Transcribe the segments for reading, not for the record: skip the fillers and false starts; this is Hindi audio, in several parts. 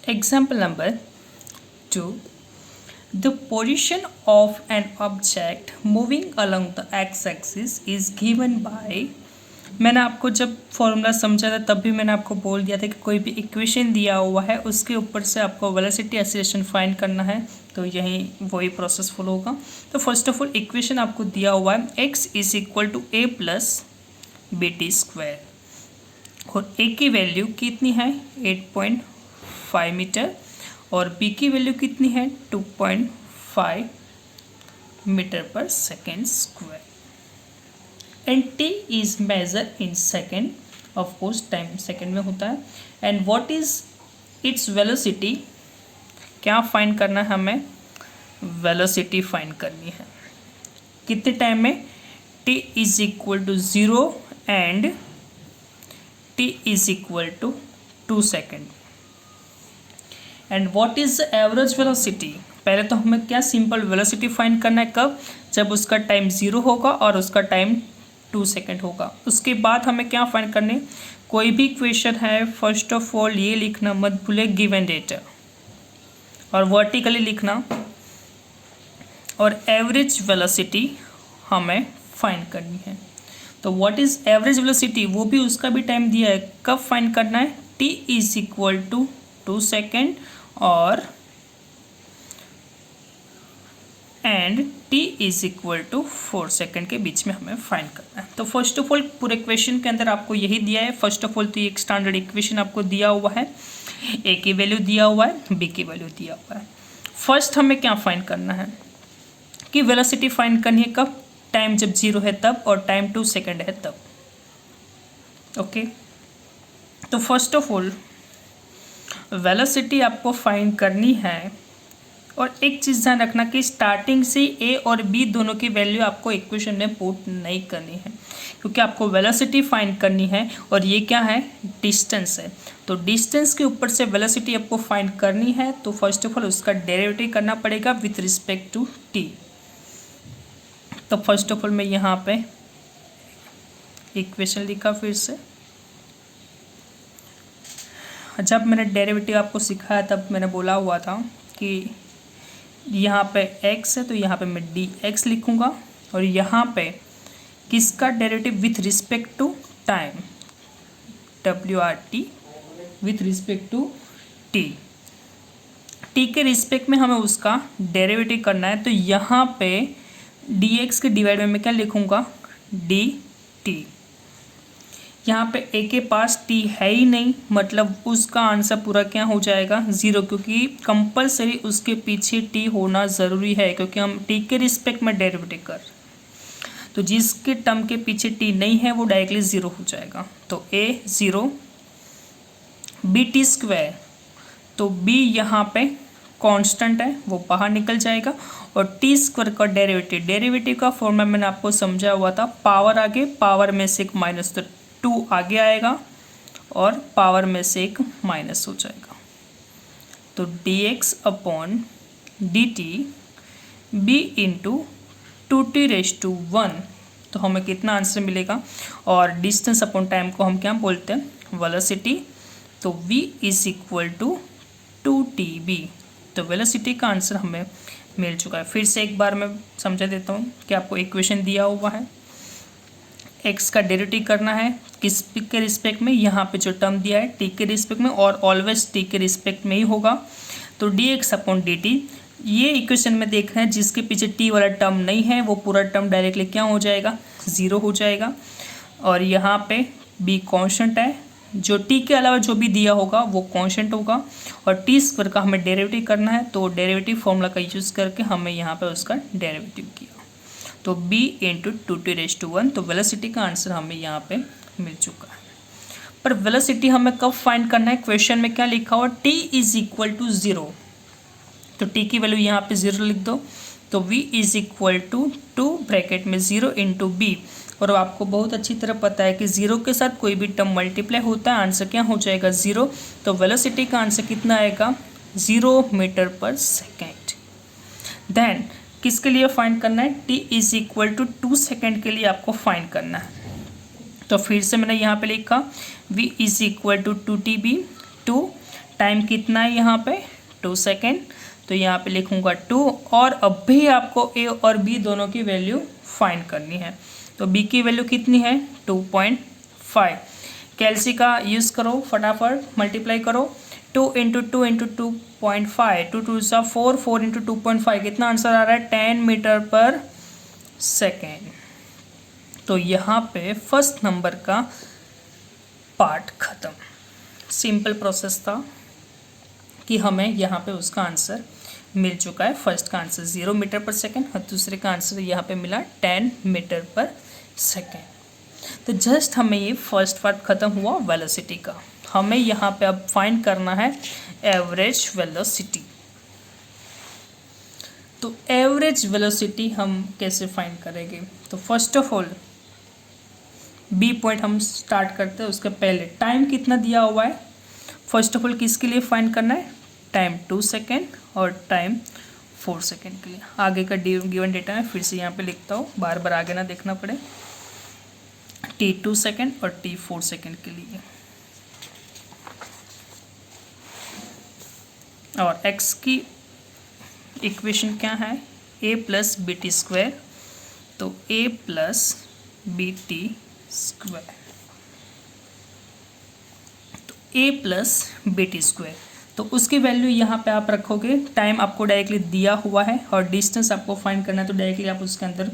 Example number 2. The position of an object moving along the x-axis is given by। मैंने आपको जब फॉर्मूला समझा था तब भी मैंने आपको बोल दिया था कि कोई भी इक्वेशन दिया हुआ है उसके ऊपर से आपको वेलोसिटी एक्सीलरेशन फाइंड करना है, तो यही वही प्रोसेस फॉलो होगा। तो फर्स्ट ऑफ ऑल इक्वेशन आपको दिया हुआ है x is equal to a plus B T square, और a की वैल्यू कितनी है 8.5 मीटर और b की वैल्यू कितनी है 2.5 metre per second square, and t is measure in second, of course time second में होता है। And what is its velocity, क्या फाइंड करना है हमें, वेलोसिटी फाइंड करनी है कितने टाइम में, t is equal to 0 and t is equal to 2 second. And what is average velocity, पहले तो हमें क्या सिंपल वेलोसिटी फाइंड करना है, कब, जब उसका टाइम 0 होगा और उसका टाइम 2 सेकेंड होगा। उसके बाद हमें क्या फाइंड करने, कोई भी क्वेश्चन है फर्स्ट ऑफ ऑल ये लिखना मत भूले गिवन डेटा, और वर्टिकली लिखना, और एवरेज वेलोसिटी हमें फाइंड करनी है। तो व्हाट इज एवरेज वेलोसिटी, वो भी उसका भी टाइम दिया है, कब फाइंड करना है, t is equal to 2 second और and t is equal to 4 second के बीच में हमें फाइंड करना है। तो फर्स्ट ऑफ ऑल पूरे क्वेश्चन के अंदर आपको यही दिया है। फर्स्ट ऑफ ऑल तो ये एक स्टैंडर्ड इक्वेशन आपको दिया हुआ है, a की वैल्यू दिया हुआ है, b की वैल्यू दिया हुआ है। फर्स्ट हमें क्या फाइंड करना है कि वेलोसिटी फाइंड करनी है कब, टाइम जब 0 है तब, और टाइम 2 सेकेंड है तब। ओके, तो फर्स्ट ऑफ ऑल वेलोसिटी आपको फाइंड करनी है, और एक चीज़ ध्यान रखना कि स्टार्टिंग से a और b दोनों की वैल्यू आपको इक्वेशन में पुट नहीं करनी है, क्योंकि आपको वेलोसिटी फाइंड करनी है और ये क्या है, डिस्टेंस है। तो डिस्टेंस के ऊपर से वेलोसिटी आपको फाइंड करनी है, तो फर्स्ट ऑफ ऑल उसका डेरिवेटिव करना पड़ेगा विथ रिस्पेक्ट टू t। तो फर्स्ट ऑफ ऑल मैं यहाँ पे इक्वेशन लिखा फिर से, जब मैंने डेरिवेटिव आपको सिखाया तब मैंने बोला हुआ था कि यहाँ पे x है तो यहाँ पे मैं dx लिखूँगा, और यहाँ पे किसका derivative with respect to time, WRT with respect to t, t के रिस्पेक्ट में हमें उसका डेरिवेटिव करना है। तो यहाँ पे dx के डिवाइड में मैं क्या लिखूँगा, dt। यहाँ पे a के पास t है ही नहीं, मतलब उसका आंसर पूरा क्या हो जाएगा 0, क्योंकि कंपलसरी उसके पीछे t होना ज़रूरी है, क्योंकि हम t के रिस्पेक्ट में डेरिवेटिव कर, तो जिसके टर्म के पीछे t नहीं है वो डायरेक्टली 0 हो जाएगा। तो a 0, बी टी स्क्वायर, तो b यहाँ पे कांस्टेंट है वो बाहर निकल जाएगा, और टी स्क्वायर का डेरिवेटिव का फॉर्मूला मैंने आपको समझा हुआ था, पावर आगे, पावर में से एक माइनस तो 2 आगे आएगा, और पावर में से एक माइनस हो जाएगा। तो dx upon dt b into 2t⁻1, तो हमें कितना आंसर मिलेगा, और डिस्टेंस अपॉन टाइम को हम क्या बोलते हैं, वेलोसिटी। तो v is equal to 2tb, तो वेलोसिटी का आंसर हमें मिल चुका है। फिर से एक बार मैं समझा देता हूँ कि आपको इक्वेशन दिया हुआ है, x का डेरिवेटिव करना है किस के रिस्पेक्ट में, यहाँ पे जो टर्म दिया है t के रिस्पेक्ट में, और ऑलवेज t के रिस्पेक्ट में ही होगा। तो dx अपॉन dt, ये इक्वेशन में देख रहे हैं जिसके पीछे t वाला टर्म नहीं है वो पूरा टर्म डायरेक्टली क्या हो जाएगा, 0 हो जाएगा, और यहाँ पे b कांस्टेंट है, जो t के अलावा जो भी दिया होगा वो कांस्टेंट होगा, और t स्क्वायर का हमें डेरिवेटिव करना है, तो डेरिवेटिव फॉर्मूला का यूज़ करके हमें यहाँ पे उसका डेरिवेटिव किया, तो b इंटू 2t⁻1, तो वेलोसिटी का आंसर हमें यहाँ पे मिल चुका है। पर वेलोसिटी हमें कब फाइंड करना है, क्वेश्चन में क्या लिखा हुआ, t इज इक्वल टू 0, तो t की वैल्यू यहाँ पे 0 लिख दो, तो v is equal to 2 bracket में 0 इंटू b, और आपको बहुत अच्छी तरह पता है कि 0 के साथ कोई भी टर्म मल्टीप्लाई होता है आंसर क्या हो जाएगा 0, तो वेलोसिटी का आंसर कितना आएगा 0 मीटर पर सेकेंड। देन किसके लिए फाइंड करना है, t is equal to 2 second के लिए आपको फाइंड करना है। तो फिर से मैंने यहाँ पे लिखा v is equal to 2tb, 2 time कितना है यहाँ पे 2 सेकेंड, तो यहाँ पे लिखूँगा 2 और अब भी आपको ए और बी दोनों की वैल्यू फाइंड करनी है। तो बी की वैल्यू कितनी है 2.5। कैलसी का यूज़ करो, फटाफट मल्टीप्लाई करो। 2 इंटू 2 इंटू 2.5, 2 2 सा 4, 4 इंटू 2.5 कितना आंसर आ रहा है 10 मीटर पर सेकेंड। तो यहाँ पे फर्स्ट नंबर का पार्ट ख़त्म। सिंपल प्रोसेस था कि हमें यहाँ पे उसका आंसर मिल चुका है। फर्स्ट का आंसर 0 मीटर पर सेकेंड और दूसरे का आंसर यहाँ पे मिला 10 मीटर पर सेकेंड। तो जस्ट हमें ये फर्स्ट पार्ट ख़त्म हुआ वेलोसिटी का। हमें यहाँ पे अब फाइंड करना है एवरेज वेलोसिटी। तो एवरेज वेलोसिटी हम कैसे फाइंड करेंगे? तो first of all B point हम स्टार्ट करते हैं। उसके पहले टाइम कितना दिया हुआ है, फर्स्ट ऑफ ऑल किसके लिए फाइंड करना है? टाइम 2 सेकेंड और टाइम 4 सेकेंड के लिए। आगे का गिवन डेटा है, फिर से यहाँ पे लिखता हूँ, बार बार आगे ना देखना पड़े। टी 2 सेकेंड और टी 4 सेकेंड के लिए। और x की इक्वेशन क्या है? a plus B T square. तो a plus B T square, तो a plus B T square. तो उसकी वैल्यू यहाँ पे आप रखोगे। टाइम आपको डायरेक्टली दिया हुआ है और डिस्टेंस आपको फाइंड करना है, तो डायरेक्टली आप उसके अंदर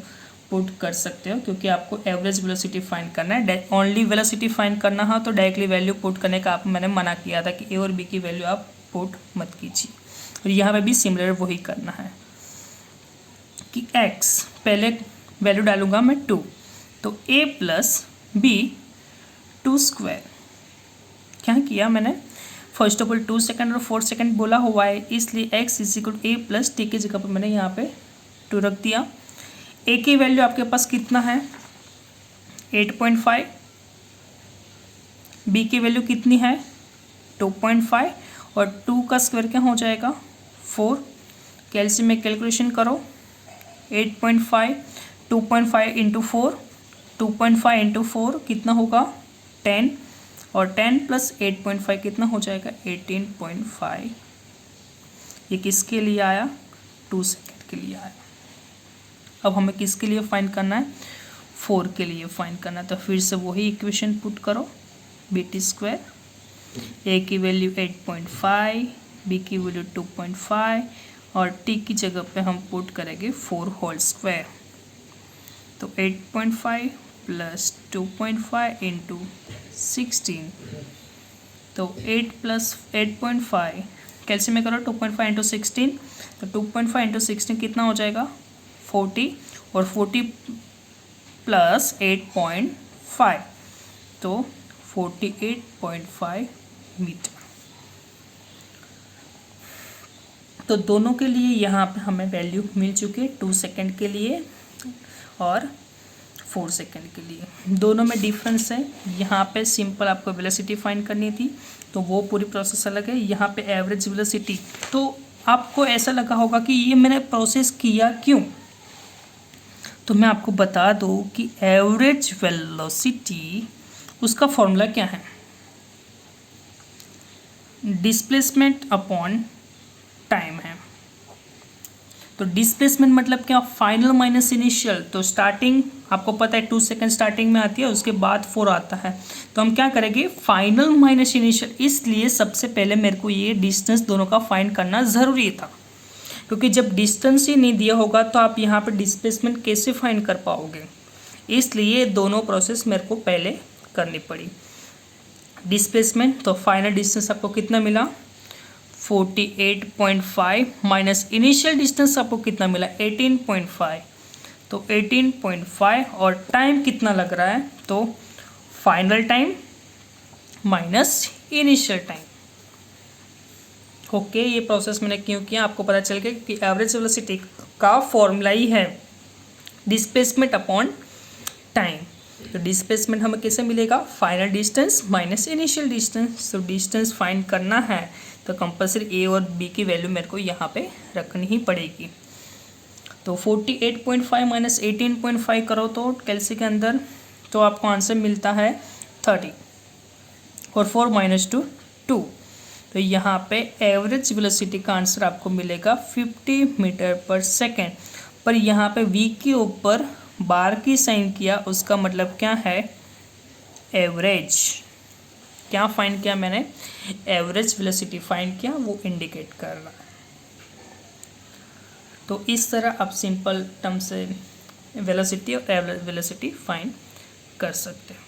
पुट कर सकते हो, क्योंकि आपको एवरेज वेलोसिटी फाइंड करना है। ओनली वेलोसिटी फाइंड करना हो तो डायरेक्टली वैल्यू पुट करने का आप मैंने मना किया था कि ए और बी की वैल्यू आप पुट मत कीजिए। और यहाँ पे भी सिमिलर वही करना है कि x पहले वैल्यू डालूंगा मैं 2, तो a प्लस बी 2 स्क्वायर। क्या किया मैंने? फर्स्ट ऑफ ऑल 2 सेकेंड और 4 सेकेंड बोला हुआ है, इसलिए x is equal to a plus T की जगह पर मैंने यहाँ पे 2 रख दिया। a की वैल्यू आपके पास कितना है 8.5, b की वैल्यू कितनी है 2.5 और 2 का स्क्वायर क्या हो जाएगा 4। कैलसियम में कैलकुलेशन करो, 8.5 2.5 इंटू 4, 2.5 इंटू 4 कितना होगा 10 और 10 प्लस 8.5 कितना हो जाएगा 18.5। ये किसके लिए आया? 2 सेकेंड के लिए आया। अब हमें किसके लिए फाइंड करना है? 4 के लिए फाइंड करना है। तो फिर से वही इक्वेशन पुट करो, बी टी स्क्वायर, ए की वैल्यू 8.5, बी की वैल्यू 2.5 और टी की जगह पे हम पुट करेंगे 4 होल स्क्वायर। तो 8.5 प्लस 2.5 इंटू 16, तो 8 प्लस 8.5 कैलसियम में करो 2.5 इंटू 16, तो 2.5 इंटू 16 कितना हो जाएगा 40 और 40 प्लस 8.5 तो 48.5 मीटर। तो दोनों के लिए यहाँ पे हमें वैल्यू मिल चुकी है, 2 सेकेंड के लिए और 4 सेकेंड के लिए। दोनों में डिफरेंस है। यहाँ पे सिंपल आपको वेलोसिटी फाइंड करनी थी, तो वो पूरी प्रोसेस अलग है। यहाँ पे एवरेज वेलोसिटी, तो आपको ऐसा लगा होगा कि ये मैंने प्रोसेस किया क्यों? तो मैं आपको बता दूँ कि एवरेज वेलोसिटी उसका फॉर्मूला क्या है? डिस्प्लेसमेंट अपॉन टाइम है। तो डिस्प्लेसमेंट मतलब क्या? Final minus initial. तो स्टार्टिंग आपको पता है 2 सेकेंड स्टार्टिंग में आती है, उसके बाद 4 आता है। तो हम क्या करेंगे? Final minus initial. इसलिए सबसे पहले मेरे को ये डिस्टेंस दोनों का फाइंड करना ज़रूरी था, क्योंकि जब डिस्टेंस ही नहीं दिया होगा तो आप यहाँ पर डिस्प्लेसमेंट कैसे फाइंड कर पाओगे? इसलिए दोनों प्रोसेस मेरे को पहले करनी पड़ी। डिस्प्लेसमेंट, तो फाइनल डिस्टेंस आपको कितना मिला 48.5 माइनस इनिशियल डिस्टेंस आपको कितना मिला 18.5, तो 18.5 और टाइम कितना लग रहा है? तो final time minus initial time. Okay, ये प्रोसेस मैंने क्यों किया आपको पता चल गया कि एवरेज वेलोसिटी का फॉर्मूला ही है डिस्प्लेसमेंट अपॉन टाइम। तो डिस्प्लेसमेंट हमें कैसे मिलेगा? Final distance minus initial distance. तो डिस्टेंस फाइंड करना है तो कंपल्सरी ए और बी की वैल्यू मेरे को यहाँ पे रखनी ही पड़ेगी। तो 48.5 माइनस 18.5 करो तो कैलसी के अंदर, तो आपको आंसर मिलता है 30 और 4 माइनस 2 2। तो तो यहाँ पे एवरेज वेलोसिटी का आंसर आपको मिलेगा 50 मीटर पर सेकेंड। पर यहाँ पे v के ऊपर बार की साइन किया, उसका मतलब क्या है, एवरेज। क्या फाइंड किया मैंने, एवरेज वेलोसिटी फाइंड किया, वो इंडिकेट कर रहा है। तो इस तरह आप सिंपल टर्म से वेलोसिटी और एवरेज वेलोसिटी फाइंड कर सकते हैं।